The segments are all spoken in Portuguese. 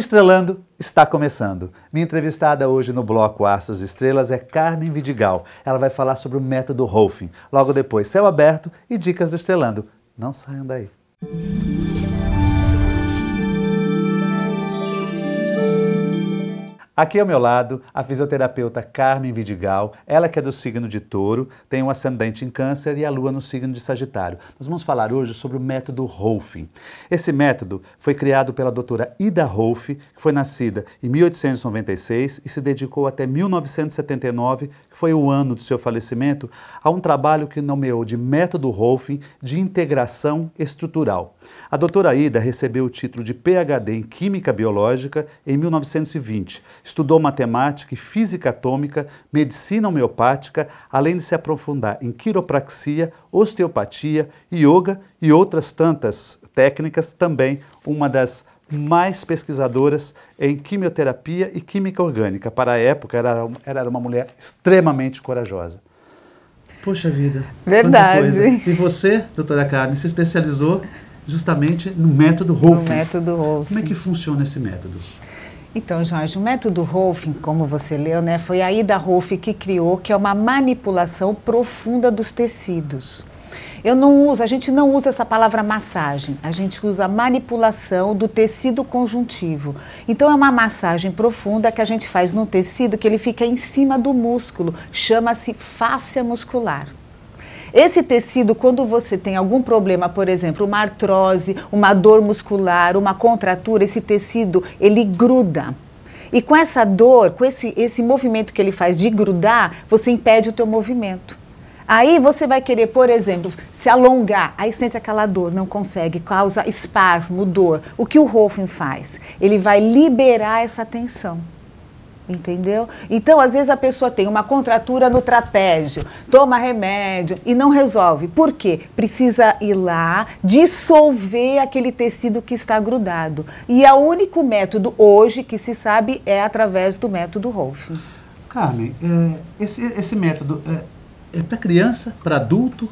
Estrelando está começando. Minha entrevistada hoje no bloco Astros e Estrelas é Carmen Vidigal. Ela vai falar sobre o método Rolfing. Logo depois, Céu Aberto e Dicas do Estrelando. Não saiam daí. Aqui ao meu lado, a fisioterapeuta Carmen Vidigal, ela que é do signo de Touro, tem um ascendente em Câncer e a Lua no signo de Sagitário. Nós vamos falar hoje sobre o método Rolfing. Esse método foi criado pela doutora Ida Rolf, que foi nascida em 1896 e se dedicou até 1979, que foi o ano do seu falecimento, a um trabalho que nomeou de método Rolfing de integração estrutural. A doutora Ida recebeu o título de PhD em Química Biológica em 1920. Estudou matemática e física atômica, medicina homeopática, além de se aprofundar em quiropraxia, osteopatia, yoga e outras tantas técnicas, também uma das mais pesquisadoras em quimioterapia e química orgânica. Para a época, era uma mulher extremamente corajosa. Poxa vida, verdade. Quanta coisa. E você, doutora Carmen, se especializou justamente no método Rolfing. No método Rolfing. Como é que funciona esse método? Então, Jorge, o método Rolfing, como você leu, né, foi a Ida Rolf que criou, que é uma manipulação profunda dos tecidos. A gente não usa essa palavra massagem, a gente usa manipulação do tecido conjuntivo. Então, é uma massagem profunda que a gente faz no tecido que ele fica em cima do músculo, chama-se fáscia muscular. Esse tecido, quando você tem algum problema, por exemplo, uma artrose, uma dor muscular, uma contratura, esse tecido, ele gruda. E com essa dor, com esse movimento que ele faz de grudar, você impede o teu movimento. Aí você vai querer, por exemplo, se alongar, aí sente aquela dor, não consegue, causa espasmo, dor. O que o Rolfing faz? Ele vai liberar essa tensão. Entendeu? Então, às vezes a pessoa tem uma contratura no trapézio, toma remédio e não resolve. Por quê? Precisa ir lá, dissolver aquele tecido que está grudado. E o único método hoje que se sabe é através do método Rolfing. Carmen, esse método é para criança, para adulto?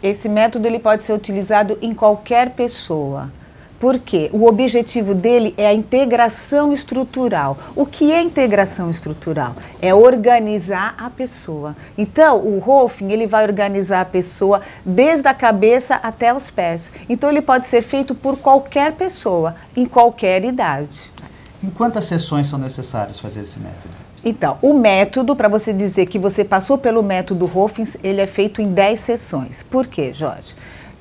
Esse método ele pode ser utilizado em qualquer pessoa. Por quê? O objetivo dele é a integração estrutural. O que é integração estrutural? É organizar a pessoa. Então, o Rolfing, ele vai organizar a pessoa desde a cabeça até os pés. Então, ele pode ser feito por qualquer pessoa, em qualquer idade. Em quantas sessões são necessárias fazer esse método? Então, o método, para você dizer que você passou pelo método Rolfing, ele é feito em 10 sessões. Por quê, Jorge?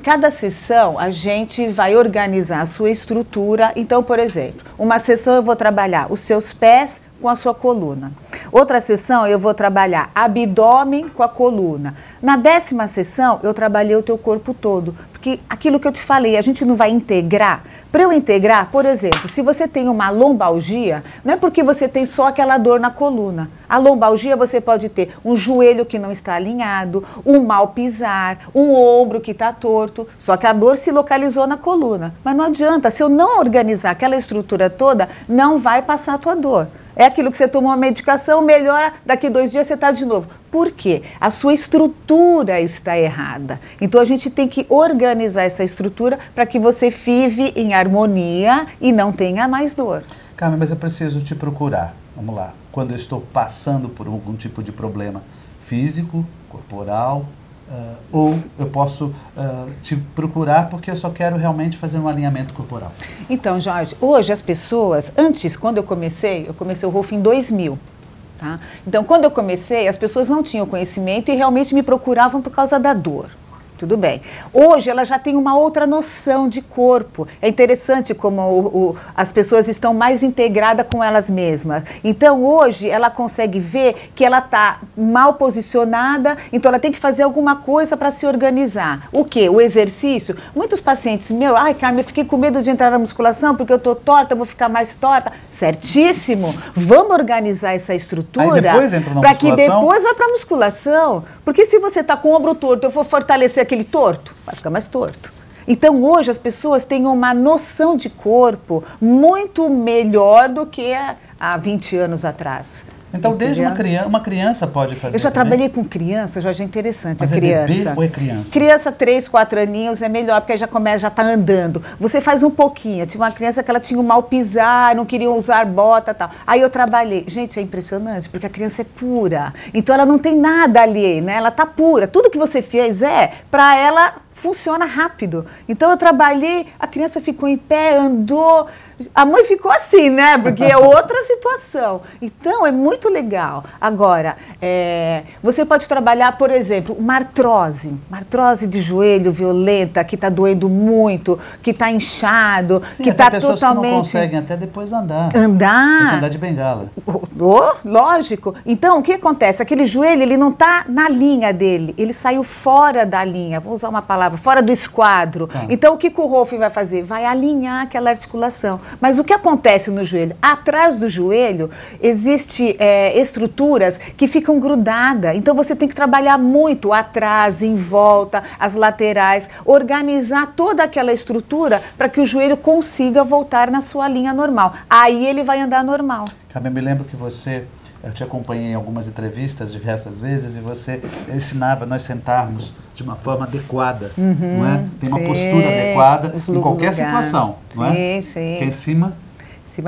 Cada sessão a gente vai organizar a sua estrutura. Então, por exemplo, uma sessão eu vou trabalhar os seus pés com a sua coluna. Outra sessão eu vou trabalhar abdômen com a coluna. Na 10ª sessão eu trabalhei o teu corpo todo. Porque aquilo que eu te falei, a gente não vai integrar. Para eu integrar, por exemplo, se você tem uma lombalgia, não é porque você tem só aquela dor na coluna. A lombalgia você pode ter um joelho que não está alinhado, um mal pisar, um ombro que está torto, só que a dor se localizou na coluna. Mas não adianta, se eu não organizar aquela estrutura toda, não vai passar a tua dor. É aquilo que você toma uma medicação, melhora, daqui 2 dias você está de novo. Por quê? A sua estrutura está errada. Então, a gente tem que organizar essa estrutura para que você vive em harmonia e não tenha mais dor. Carmen, mas eu preciso te procurar, vamos lá, quando eu estou passando por algum tipo de problema físico, corporal, ou eu posso te procurar porque eu só quero realmente fazer um alinhamento corporal? Então, Jorge, hoje as pessoas, antes, quando eu comecei o Rolfing em 2000. Tá? Então, quando eu comecei, as pessoas não tinham conhecimento e realmente me procuravam por causa da dor. Tudo bem. Hoje ela já tem uma outra noção de corpo. É interessante como as pessoas estão mais integradas com elas mesmas. Então hoje ela consegue ver que ela está mal posicionada, então ela tem que fazer alguma coisa para se organizar. O quê? O exercício. Muitos pacientes, ai Carmen, eu fiquei com medo de entrar na musculação porque eu estou torta, eu vou ficar mais torta. Certíssimo. Vamos organizar essa estrutura para que depois vá para a musculação. Porque se você está com o ombro torto, eu vou fortalecer aquele torto, vai ficar mais torto. Então, hoje as pessoas têm uma noção de corpo muito melhor do que há 20 anos atrás. Então, desde uma criança pode fazer. Eu já também? trabalhei com criança, Jorge, é interessante. Mas a criança. É bebê ou é criança? Criança, 3, 4 aninhos é melhor, porque aí já está andando. Você faz um pouquinho. Eu tive uma criança que ela tinha um mal pisar, não queria usar bota e tal. Aí eu trabalhei. Gente, é impressionante, porque a criança é pura. Então ela não tem nada ali, né? Ela está pura. Tudo que você fez para ela funciona rápido. Então eu trabalhei, a criança ficou em pé, andou. A mãe ficou assim, né? Porque é outra situação. Então, é muito legal. Agora, você pode trabalhar, por exemplo, uma artrose de joelho violenta, que está doendo muito, que está inchado, sim, que está pessoas totalmente... que não conseguem até depois andar. Andar? Tem que andar de bengala. Lógico. Então, o que acontece? Aquele joelho, ele não está na linha dele. Ele saiu fora da linha. Vou usar uma palavra, fora do esquadro. Tá. Então, o que o Rolf vai fazer? Vai alinhar aquela articulação. Mas o que acontece no joelho? Atrás do joelho existem estruturas que ficam grudadas. Então você tem que trabalhar muito atrás, em volta, as laterais, organizar toda aquela estrutura para que o joelho consiga voltar na sua linha normal. Aí ele vai andar normal. Eu me lembro que eu te acompanhei em algumas entrevistas diversas vezes e você ensinava nós sentarmos de uma forma adequada, não é? Tem uma postura adequada em qualquer situação, não é? Sim. Que é em cima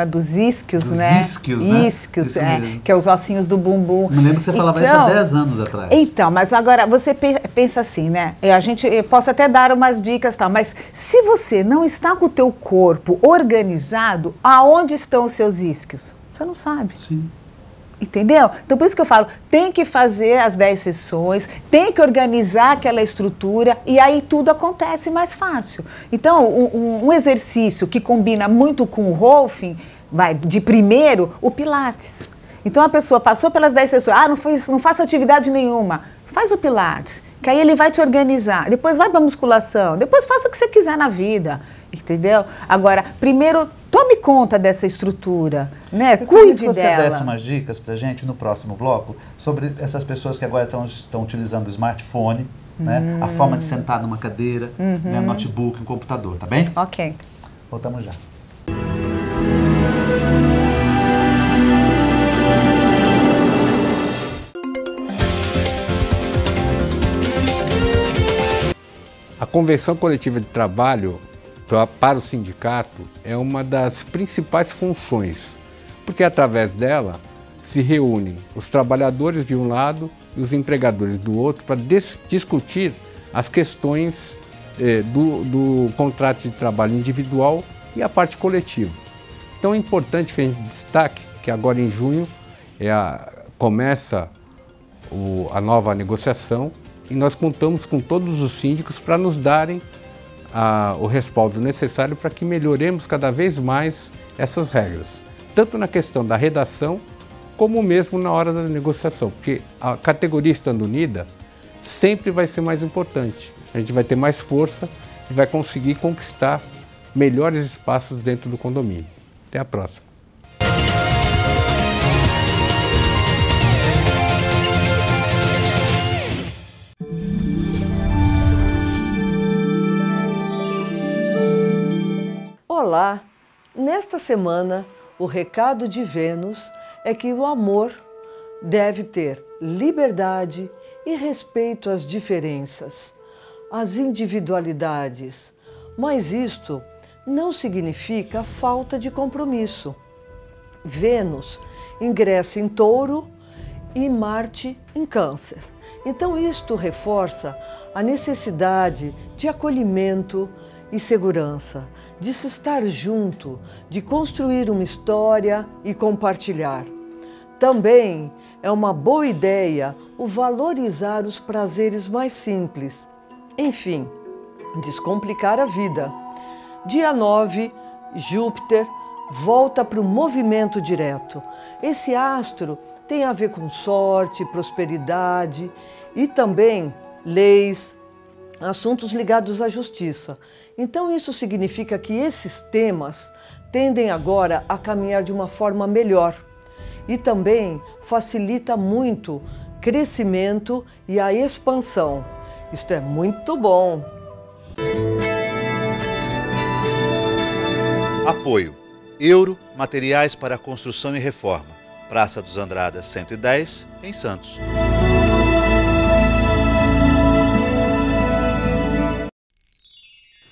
dos isquios, né? Isquios, né? Isquios, que é os ossinhos do bumbum. Me lembro que você falava isso há 10 anos atrás. Então, mas agora você pensa assim, né? Eu posso até dar umas dicas, tal, mas se você não está com o teu corpo organizado, aonde estão os seus isquios? Você não sabe. Sim. Entendeu? Então, por isso que eu falo, tem que fazer as 10 sessões, tem que organizar aquela estrutura e aí tudo acontece mais fácil. Então, um exercício que combina muito com o Rolfing, de primeiro, o Pilates. Então, a pessoa passou pelas 10 sessões, não faço atividade nenhuma, faz o Pilates, que aí ele vai te organizar. Depois vai para a musculação, depois faça o que você quiser na vida. Entendeu? Agora, primeiro, tome conta dessa estrutura, né? Cuide dela. Você desse umas dicas pra gente no próximo bloco sobre essas pessoas que agora estão utilizando o smartphone, né? A forma de sentar numa cadeira, né? Notebook, um computador, tá bem? Ok. Voltamos já. A Convenção Coletiva de Trabalho para o sindicato é uma das principais funções, porque através dela se reúnem os trabalhadores de um lado e os empregadores do outro para discutir as questões do contrato de trabalho individual e a parte coletiva. Então é importante que a gente destaque que agora em junho começa a nova negociação e nós contamos com todos os síndicos para nos darem o respaldo necessário para que melhoremos cada vez mais essas regras, tanto na questão da redação, como mesmo na hora da negociação, porque a categoria estando unida sempre vai ser mais importante. A gente vai ter mais força e vai conseguir conquistar melhores espaços dentro do condomínio. Até a próxima. Olá! Nesta semana, o recado de Vênus é que o amor deve ter liberdade e respeito às diferenças, às individualidades, mas isto não significa falta de compromisso. Vênus ingressa em Touro e Marte em Câncer. Então isto reforça a necessidade de acolhimento e segurança, de se estar junto, de construir uma história e compartilhar. Também é uma boa ideia o valorizar os prazeres mais simples. Enfim, descomplicar a vida. Dia 9, Júpiter volta para o movimento direto. Esse astro tem a ver com sorte, prosperidade e também leis, assuntos ligados à justiça. Então isso significa que esses temas tendem agora a caminhar de uma forma melhor e também facilita muito crescimento e a expansão. Isto é muito bom. Apoio. Euro, materiais para construção e reforma. Praça dos Andradas 110, em Santos.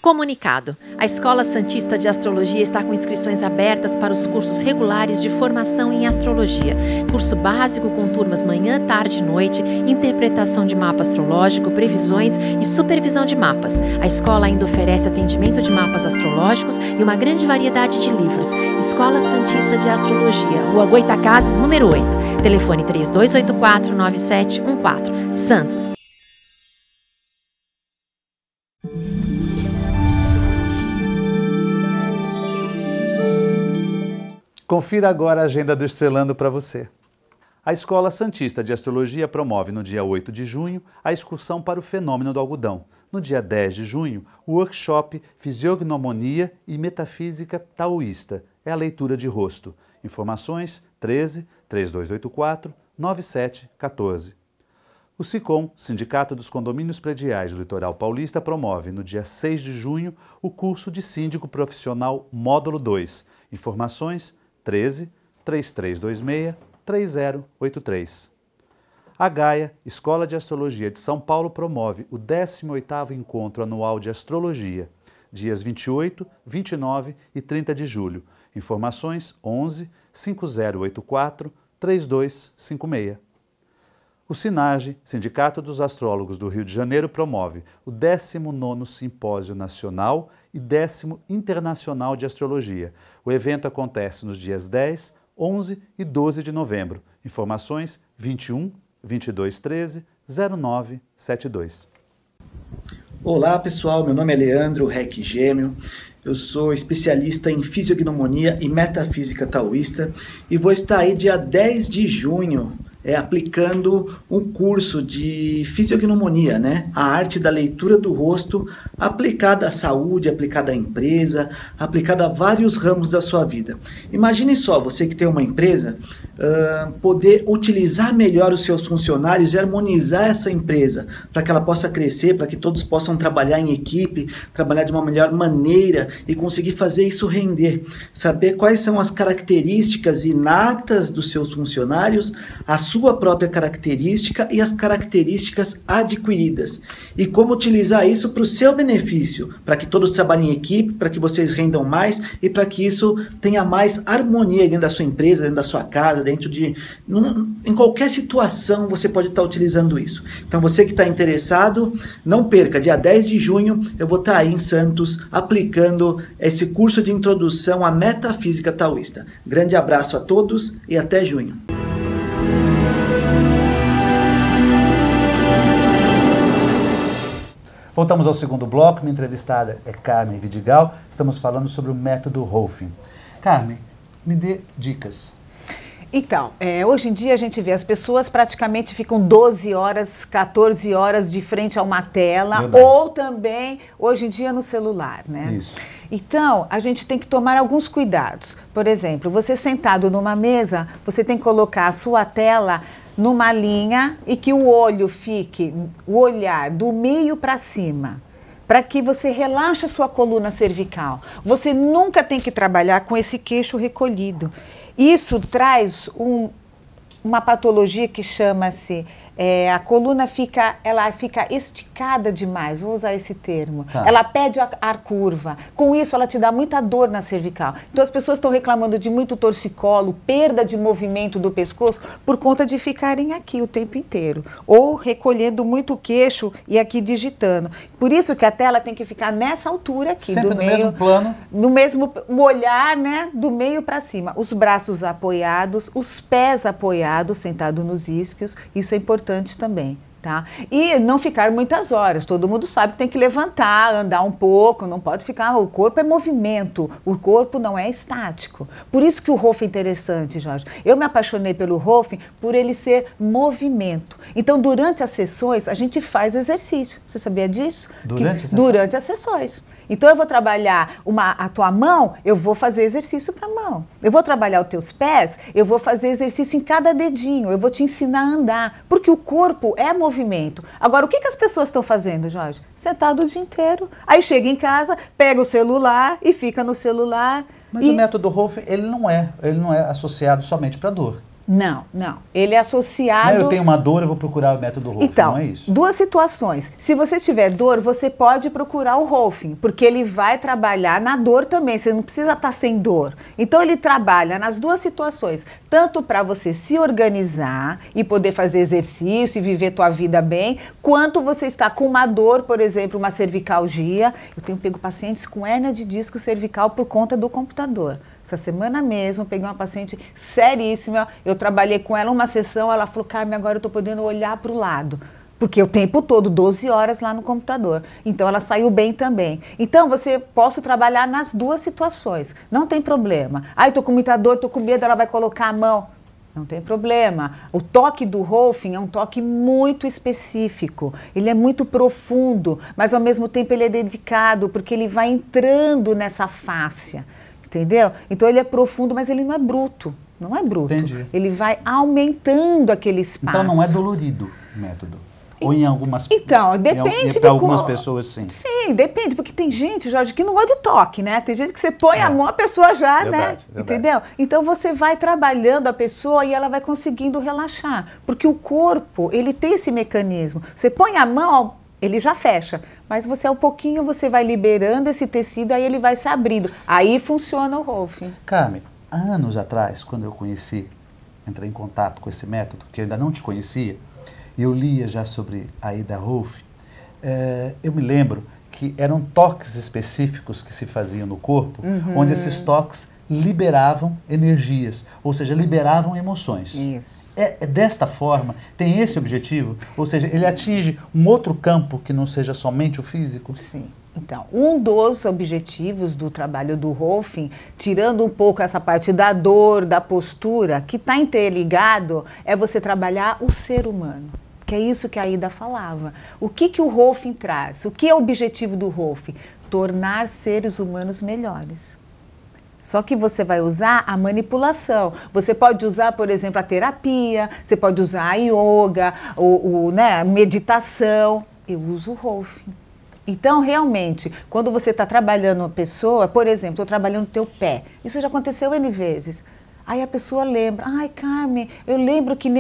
Comunicado. A Escola Santista de Astrologia está com inscrições abertas para os cursos regulares de formação em astrologia. Curso básico com turmas manhã, tarde e noite, interpretação de mapa astrológico, previsões e supervisão de mapas. A escola ainda oferece atendimento de mapas astrológicos e uma grande variedade de livros. Escola Santista de Astrologia, Rua Goitacazes, número 8. Telefone 3284-9714. Santos. Confira agora a agenda do Estrelando para você. A Escola Santista de Astrologia promove no dia 8 de junho a excursão para o fenômeno do algodão. No dia 10 de junho, o workshop Fisiognomonia e Metafísica Taoísta. É a leitura de rosto. Informações 13 3284 9714. O SICOM, Sindicato dos Condomínios Prediais do Litoral Paulista, promove no dia 6 de junho o curso de Síndico Profissional Módulo 2. Informações 13 3326 3083. A Gaia, Escola de Astrologia de São Paulo, promove o 18º Encontro Anual de Astrologia, dias 28, 29 e 30 de julho. Informações 11 5084 3256. O SINAGE, Sindicato dos Astrólogos do Rio de Janeiro, promove o 19º Simpósio Nacional e 10º Internacional de Astrologia. O evento acontece nos dias 10, 11 e 12 de novembro. Informações 21 22 13 0972. Olá pessoal, meu nome é Leandro Reck Gêmeo. Eu sou especialista em fisiognomonia e metafísica taoísta e vou estar aí dia 10 de junho aplicando um curso de fisiognomonia, né? A arte da leitura do rosto aplicada à saúde, aplicada à empresa, aplicada a vários ramos da sua vida. Imagine só, você que tem uma empresa, poder utilizar melhor os seus funcionários e harmonizar essa empresa para que ela possa crescer, para que todos possam trabalhar em equipe, trabalhar de uma melhor maneira e conseguir fazer isso render. Saber quais são as características inatas dos seus funcionários, a sua própria característica e as características adquiridas. E como utilizar isso para o seu benefício, para que todos trabalhem em equipe, para que vocês rendam mais e para que isso tenha mais harmonia dentro da sua empresa, dentro da sua casa, dentro de... em qualquer situação você pode estar utilizando isso. Então você que está interessado, não perca, dia 10 de junho eu vou estar aí em Santos aplicando esse curso de introdução à metafísica taoísta. Grande abraço a todos e até junho. Voltamos ao segundo bloco. Minha entrevistada é Carmen Vidigal. Estamos falando sobre o método Rolfing. Carmen, me dê dicas. Então, hoje em dia a gente vê as pessoas praticamente ficam 12 horas, 14 horas de frente a uma tela. Verdade. Ou também, hoje em dia, no celular, né? Isso. Então, a gente tem que tomar alguns cuidados. Por exemplo, você sentado numa mesa, você tem que colocar a sua tela numa linha e que o olho fique, o olhar do meio para cima, para que você relaxe a sua coluna cervical. Você nunca tem que trabalhar com esse queixo recolhido. Isso traz uma patologia que chama-se... a coluna fica esticada demais, vou usar esse termo. Tá. Ela pede ar curva. Com isso, ela te dá muita dor na cervical. Então, as pessoas estão reclamando de muito torcicolo, perda de movimento do pescoço, por conta de ficarem aqui o tempo inteiro. Ou recolhendo muito o queixo e aqui digitando. Por isso que a tela tem que ficar nessa altura aqui. Sempre do no meio, mesmo plano? No mesmo, o olhar, né, do meio para cima. Os braços apoiados, os pés apoiados, sentado nos isquios. Isso é importante também, tá? E não ficar muitas horas. Todo mundo sabe que tem que levantar, andar um pouco, não pode ficar... O corpo é movimento, o corpo não é estático. Por isso que o Rolfing é interessante, Jorge. Eu me apaixonei pelo Rolfing por ele ser movimento. Então, durante as sessões, a gente faz exercício. Você sabia disso? Durante as sessões. Então, eu vou trabalhar a tua mão, eu vou fazer exercício para a mão. Eu vou trabalhar os teus pés, eu vou fazer exercício em cada dedinho. Eu vou te ensinar a andar, porque o corpo é movimento. Agora, o que as pessoas estão fazendo, Jorge? Sentado o dia inteiro. Aí chega em casa, pega o celular e fica no celular. Mas o método Rolfing, ele não é associado somente para dor. Não, não. Ele é associado... Não, eu tenho uma dor, eu vou procurar o método Rolfing, então, não é isso? Duas situações. Se você tiver dor, você pode procurar o Rolfing, porque ele vai trabalhar na dor também, você não precisa estar sem dor. Então, ele trabalha nas duas situações, tanto para você se organizar e poder fazer exercício e viver tua vida bem, quanto você está com uma dor, por exemplo, uma cervicalgia. Eu tenho pego pacientes com hérnia de disco cervical por conta do computador. Essa semana mesmo, peguei uma paciente seríssima, eu trabalhei com ela uma sessão, ela falou, Carmen, agora eu estou podendo olhar para o lado. Porque o tempo todo, 12 horas lá no computador. Então, ela saiu bem também. Então, posso trabalhar nas duas situações. Não tem problema. Ah, eu estou com muita dor, estou com medo, ela vai colocar a mão. Não tem problema. O toque do Rolfing é um toque muito específico. Ele é muito profundo, mas ao mesmo tempo ele é dedicado, porque ele vai entrando nessa fáscia. Entendeu? Então ele é profundo, mas ele não é bruto. Não é bruto. Entendi. Ele vai aumentando aquele espaço. Então não é dolorido o método? Ou em algumas... Então, depende para algumas pessoas, sim. Sim, depende, porque tem gente, Jorge, que não gosta de toque, né? Tem gente que você põe a mão, a pessoa já, verdade, né? Verdade. Entendeu? Então você vai trabalhando a pessoa e ela vai conseguindo relaxar. Porque o corpo, ele tem esse mecanismo. Você põe a mão, ele já fecha. Mas você, ao pouquinho, você vai liberando esse tecido, aí ele vai se abrindo. Aí funciona o Rolfing. Carmen, anos atrás, quando eu entrei em contato com esse método, que eu ainda não te conhecia, e eu lia já sobre a Ida Rolfing, eu me lembro que eram toques específicos que se faziam no corpo, onde esses toques liberavam energias, ou seja, liberavam emoções. Isso. É desta forma, tem esse objetivo? Ou seja, ele atinge um outro campo que não seja somente o físico? Sim. Então, um dos objetivos do trabalho do Rolfing, tirando um pouco essa parte da dor, da postura, que está interligado, é você trabalhar o ser humano. Que é isso que a Ida falava. O que o Rolfing traz? O que é o objetivo do Rolfing? Tornar seres humanos melhores. Só que você vai usar a manipulação. Você pode usar, por exemplo, a terapia, você pode usar a yoga, né, meditação. Eu uso o Rolfing. Então, realmente, quando você está trabalhando uma pessoa, por exemplo, estou trabalhando o teu pé. Isso já aconteceu N vezes. Aí a pessoa lembra, ai, Carmen, eu lembro que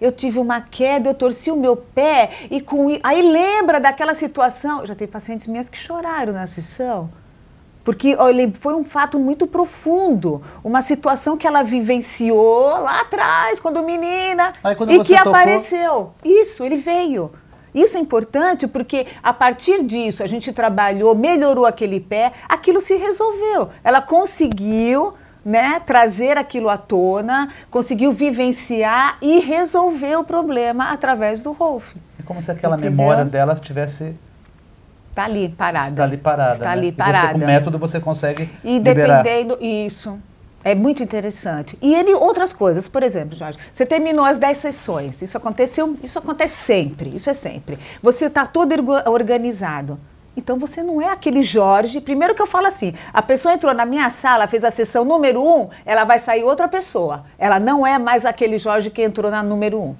eu tive uma queda, eu torci o meu pé, aí lembra daquela situação. Eu já tenho pacientes minhas que choraram na sessão. Porque olha, foi um fato muito profundo, uma situação que ela vivenciou lá atrás, quando menina, e que apareceu. Isso, ele veio. Isso é importante porque a partir disso a gente trabalhou, melhorou aquele pé, aquilo se resolveu. Ela conseguiu, né, trazer aquilo à tona, conseguiu vivenciar e resolver o problema através do Rolfing. É como se aquela memória dela tivesse... Está ali parada. Está ali parada. Está né? ali E parada. você, com o método, você consegue e liberar. Dependendo, isso. É muito interessante. E outras coisas, por exemplo, Jorge, você terminou as 10 sessões. Isso acontece sempre. Isso é sempre. Você está todo organizado. Então você não é aquele Jorge. Primeiro que eu falo assim, a pessoa entrou na minha sala, fez a sessão número 1, ela vai sair outra pessoa. Ela não é mais aquele Jorge que entrou na número 1.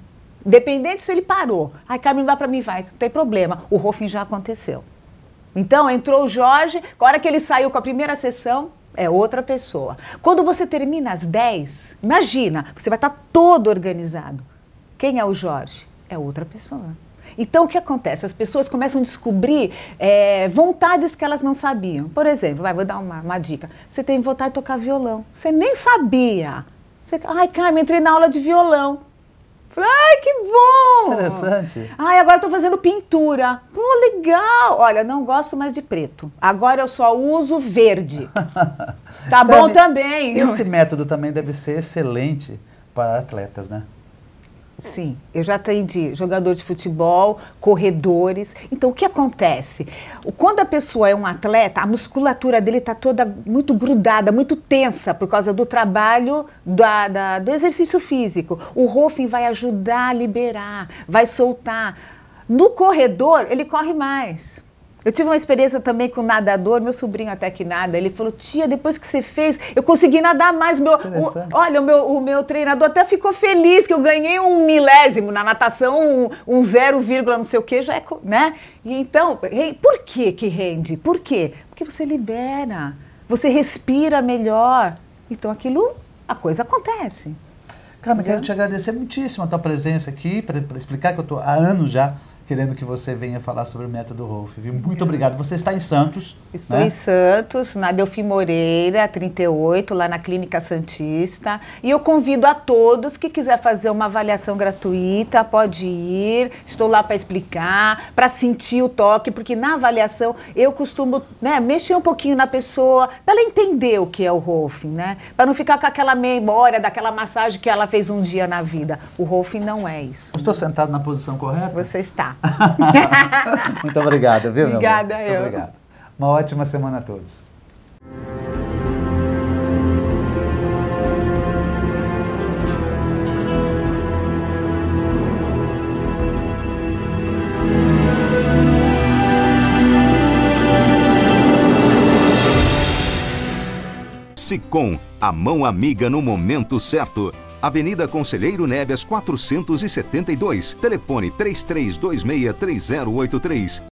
Independente se ele parou. Ai, Carmen, não dá para mim, vai. Não tem problema. O Rolfing já aconteceu. Então, entrou o Jorge, a hora que ele saiu com a primeira sessão, é outra pessoa. Quando você termina às 10, imagina, você vai estar todo organizado. Quem é o Jorge? É outra pessoa. Então, o que acontece? As pessoas começam a descobrir vontades que elas não sabiam. Por exemplo, vou dar uma dica. Você tem vontade de tocar violão. Você nem sabia. Ai, Carmen, entrei na aula de violão. Ai, que bom! Interessante. Ai, agora estou fazendo pintura. Pô, legal! Olha, não gosto mais de preto. Agora eu só uso verde. Tá bom também. Esse método também deve ser excelente para atletas, né? Sim, eu já atendi jogador de futebol, corredores. Então, o que acontece? Quando a pessoa é um atleta, a musculatura dele está toda muito grudada, muito tensa por causa do trabalho do exercício físico. O Rolfing vai ajudar a liberar, vai soltar. No corredor, ele corre mais. Eu tive uma experiência também com nadador, meu sobrinho até que nada, ele falou, tia, depois que você fez, eu consegui nadar mais. Olha, o meu treinador até ficou feliz que eu ganhei 1 milésimo na natação, um 0, não sei o que, já é, né? E então, por que que rende? Por quê? Porque você libera, você respira melhor. Então a coisa acontece. Carmen, quero te agradecer muitíssimo a tua presença aqui, para explicar que eu estou há anos já querendo que você venha falar sobre o método Rolf. Viu? Muito obrigado. Você está em Santos. Estou em Santos, na Delfim Moreira, 38, lá na Clínica Santista. E eu convido a todos que quiser fazer uma avaliação gratuita, pode ir. Estou lá para explicar, para sentir o toque, porque na avaliação eu costumo, né, mexer um pouquinho na pessoa, para ela entender o que é o Rolf, né? Para não ficar com aquela memória daquela massagem que ela fez um dia na vida. O Rolf não é isso. Estou sentado na posição correta? Você está. Muito obrigado, viu, Obrigada, meu amor? Muito obrigado. Uma ótima semana a todos. Sicom, a mão amiga no momento certo. Avenida Conselheiro Neves 472, telefone 33263083.